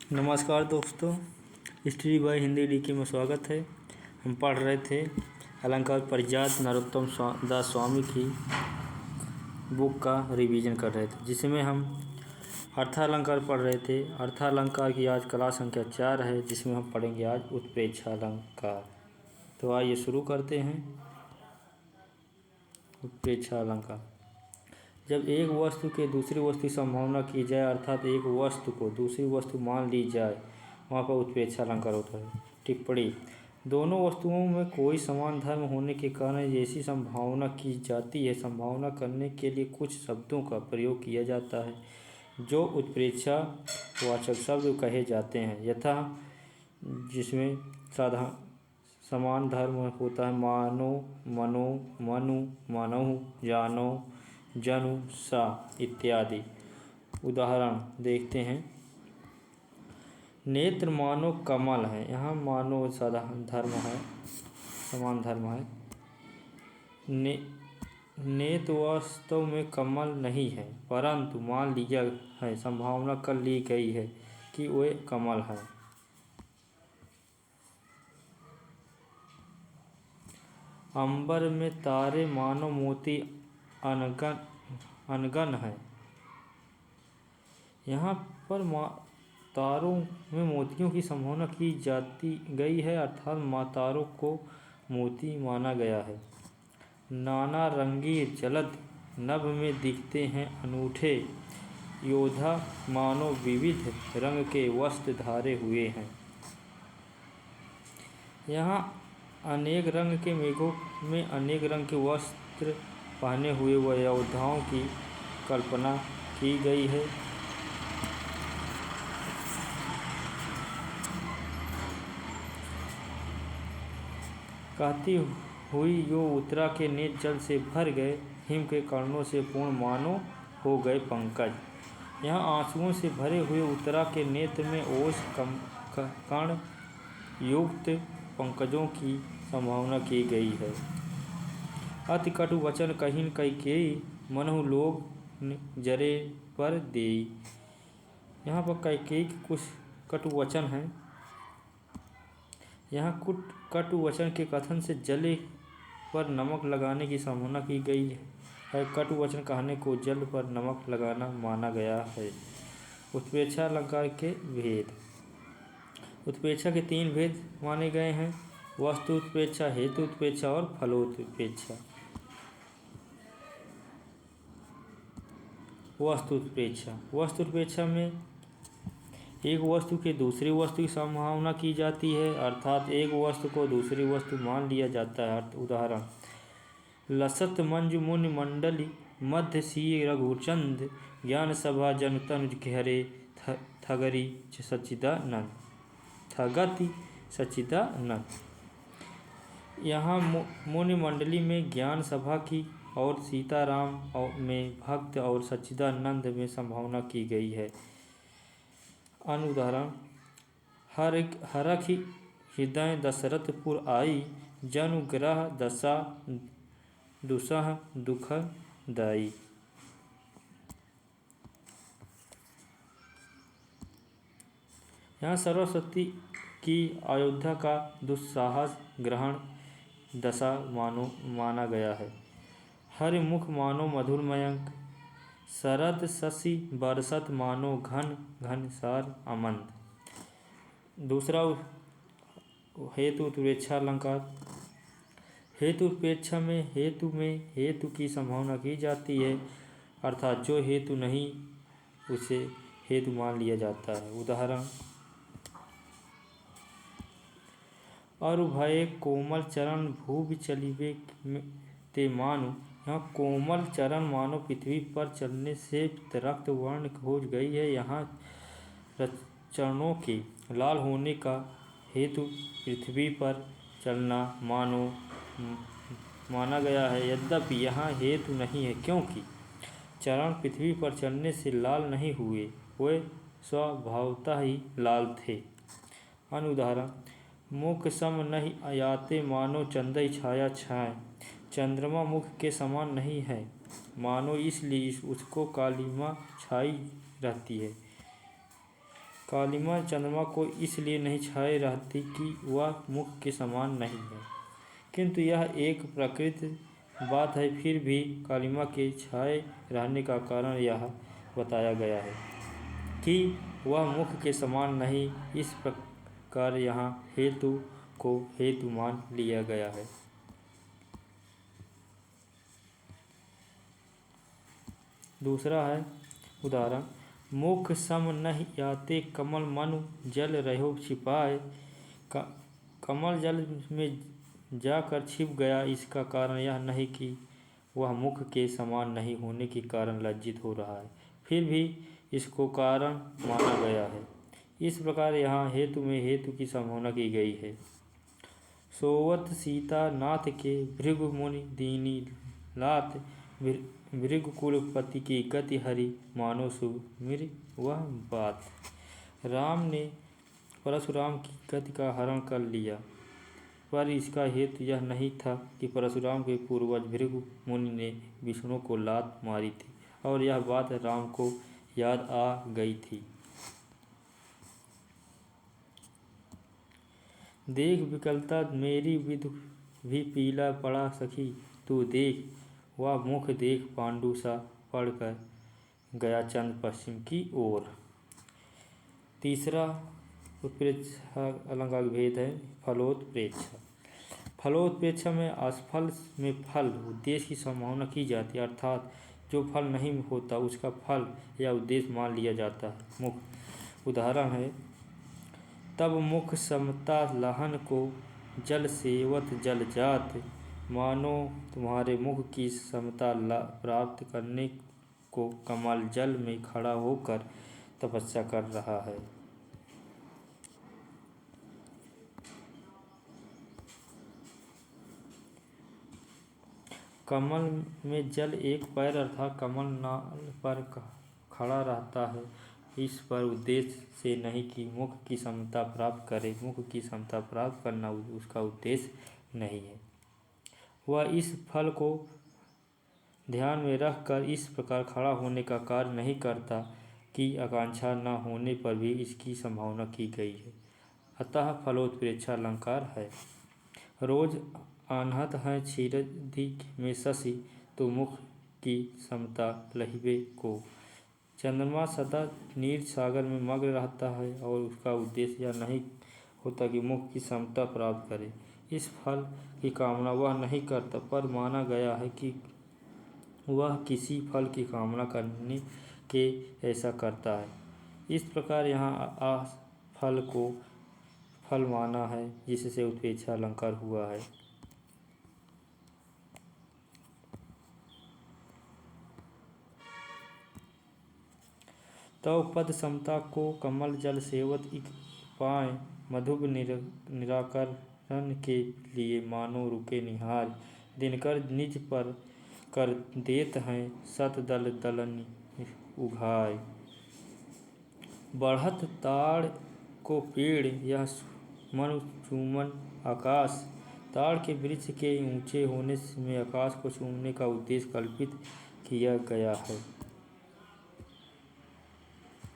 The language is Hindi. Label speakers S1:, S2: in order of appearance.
S1: नमस्कार दोस्तों, हिस्ट्री बाय हिंदी डीके में स्वागत है। हम पढ़ रहे थे अलंकार परिजात नरोत्तम दास स्वामी की बुक का रिवीजन कर रहे थे, जिसमें हम अर्थालंकार पढ़ रहे थे। अर्थालंकार की आज कला संख्या 4 है, जिसमें हम पढ़ेंगे आज उत्प्रेक्षालंकार। तो आइए शुरू करते हैं। उत्प्रेक्षालंकार। जब एक वस्तु के दूसरी वस्तु की संभावना की जाए, अर्थात एक वस्तु को दूसरी वस्तु मान ली जाए, वहाँ पर उत्प्रेक्षालंकार होता है। टिप्पणी: दोनों वस्तुओं में कोई समान धर्म होने के कारण जैसी संभावना की जाती है, संभावना करने के लिए कुछ शब्दों का प्रयोग किया जाता है जो उत्प्रेक्षावाचक शब्द कहे जाते हैं, यथा जिसमें समान धर्म होता है मानो, मनो, मनु, मनहु, जानो, जनु, सा इत्यादि। उदाहरण देखते हैं। नेत्र मानो कमल है, यहाँ मानो साधारण धर्म है, समान धर्म है। नेत्र वास्तव में कमल नहीं है, परंतु मान लिया है, संभावना कर ली गई है कि वे कमल है। अंबर में तारे मानो मोती अनगन है, यहाँ पर तारों में मोतियों की संभावना की जाती गई है, अर्थात तारों को मोती माना गया है। नाना रंगी जलद नभ में दिखते हैं अनूठे योद्धा, मानो विविध रंग के वस्त्र धारे हुए हैं। यहाँ अनेक रंग के मेघों में अनेक रंग के वस्त्र पहने हुए वह योद्धाओं की कल्पना की गई है। कहती हुई यो उत्तरा के नेत्र जल से भर गए, हिम के कणों से पूर्ण मानो हो गए पंकज। यहाँ आंसुओं से भरे हुए उत्तरा के नेत्र में ओस कण युक्त पंकजों की संभावना की गई है। अति कटु वचन कहिन कैकेयी, मनहु लोग जरे पर देई। यहाँ पर कैकेयी के कुछ कटु वचन हैं। यहाँ कटु वचन के कथन से जले पर नमक लगाने की संभावना की गई है। कटु वचन कहने को जल पर नमक लगाना माना गया है। उत्प्रेक्षालंकार के भेद। उत्प्रेक्षा के 3 भेद माने गए हैं: वस्तु उत्प्रेक्षा, हेतु उत्प्रेक्षा और फलोत्प्रेक्षा। वस्तु उत्प्रेक्षा। वस्तु उत्प्रेक्षा में एक वस्तु के दूसरी वस्तु की संभावना की जाती है, अर्थात एक वस्तु को दूसरी वस्तु मान लिया जाता है। उदाहरण: लसत मंजु मुनि मंडली मध्य सी रघुचंद, ज्ञान सभा जन तनुज घेरे थगरी सच्चिदानंद। थगति सच्चिदानंद। यहाँ मुनि मंडली में ज्ञान सभा की और सीताराम में भक्त और सच्चिदानंद में संभावना की गई है। अनुदाहरण: हरखि हृदय दशरथपुर आई, जनु ग्रह दशा दुसह दुख दाई। यहाँ सरस्वती की अयोध्या का दुस्साहस ग्रहण दशा माना गया है। हरिमुख मानो मधुर मयंक, शरद शशि बरसत मानो घन घनसार अमंत। दूसरा हेतु उत्प्रेक्षालंकार। हेतु उत्प्रेक्षा में हेतु की संभावना की जाती है, अर्थात जो हेतु नहीं उसे हेतु मान लिया जाता है। उदाहरण: अरु भये कोमल चरण भूवि चलिबे ते मानु। यहाँ कोमल चरण मानो पृथ्वी पर चलने से रक्त वर्ण हो गई है। यहाँ चरणों के लाल होने का हेतु पृथ्वी पर चलना माना गया है, यद्यपि यहाँ हेतु नहीं है, क्योंकि चरण पृथ्वी पर चलने से लाल नहीं हुए, वे स्वभावतः ही लाल थे। अनुदाहरण: मुख सम नहीं आयाते मानो चंदई छाया छाए। चंद्रमा मुख के समान नहीं है, मानो इसलिए उसको कालिमा छाई रहती है। कालिमा चंद्रमा को इसलिए नहीं छाए रहती कि वह मुख के समान नहीं है, किंतु यह एक प्रकृति बात है। फिर भी कालिमा के छाए रहने का कारण यह बताया गया है कि वह मुख के समान नहीं। इस प्रकार यहाँ हेतु को हेतु मान लिया गया है। दूसरा है उदाहरण, मुख सम नहीं आते कमल मनु जल रहो छिपाए। कमल जल में जाकर छिप गया, इसका कारण यह नहीं कि वह मुख के समान नहीं होने के कारण लज्जित हो रहा है, फिर भी इसको कारण माना गया है। इस प्रकार यहाँ हेतु में हेतु की संभावना की गई है। सोवत सीता नाथ के भृगु मुनि दीनी लात, भृगुकुलपति की गति हरि मानो सुमिर वह बात। राम ने परशुराम की गति का हरण कर लिया, पर इसका हेतु यह नहीं था कि परशुराम के पूर्वज भृगु मुनि ने विष्णु को लात मारी थी और यह बात राम को याद आ गई थी। देख विकलता मेरी विधु भी पीला पड़ा सखी, तू देख वह मुख देख पांडु सा पढ़कर गया चंद पश्चिम की ओर। तीसरा उत्प्रेक्षा अलंकार भेद है फलोत्प्रेक्षा। फलोत्प्रेक्षा में असफल में फल उद्देश्य की संभावना की जाती है, अर्थात जो फल नहीं होता उसका फल या उद्देश्य मान लिया जाता है। मुख उदाहरण है, तब मुख समता लहन को जल सेवत जल जात, मानो तुम्हारे मुख की समता प्राप्त करने को कमल जल में खड़ा होकर तपस्या कर रहा है। कमल में जल एक पैर अर्थात कमल नाल पर खड़ा रहता है, इस पर उद्देश्य से नहीं कि मुख की समता प्राप्त करे। मुख की समता प्राप्त करना उसका उद्देश्य नहीं है। वह इस फल को ध्यान में रखकर इस प्रकार खड़ा होने का कार्य नहीं करता कि आकांक्षा न होने पर भी इसकी संभावना की गई है, अतः फलोत्प्रेक्षा अलंकार है। रोज आन्हत है क्षीरदी में शशि, तो मुख की समता लहिबे को। चंद्रमा सदा नीर सागर में मग्न रहता है और उसका उद्देश्य यह नहीं होता कि मुख की समता प्राप्त करे। इस फल की कामना वह नहीं करता, पर माना गया है कि वह किसी फल की कामना करने के ऐसा करता है। इस प्रकार यहाँ फल को फल माना है, जिससे उत्प्रेक्षा अलंकार हुआ है। तव पद समता को कमल जल सेवत इक पाए, मधुब निराकरण के लिए मानो रुके निहार। दिनकर निज पर कर देत हैं सत दल दलन उघाय। बढ़त ताड़ को पेड़ यह मनु चूमन आकाश। ताड़ के वृक्ष के ऊंचे होने में आकाश को चूमने का उद्देश्य कल्पित किया गया है।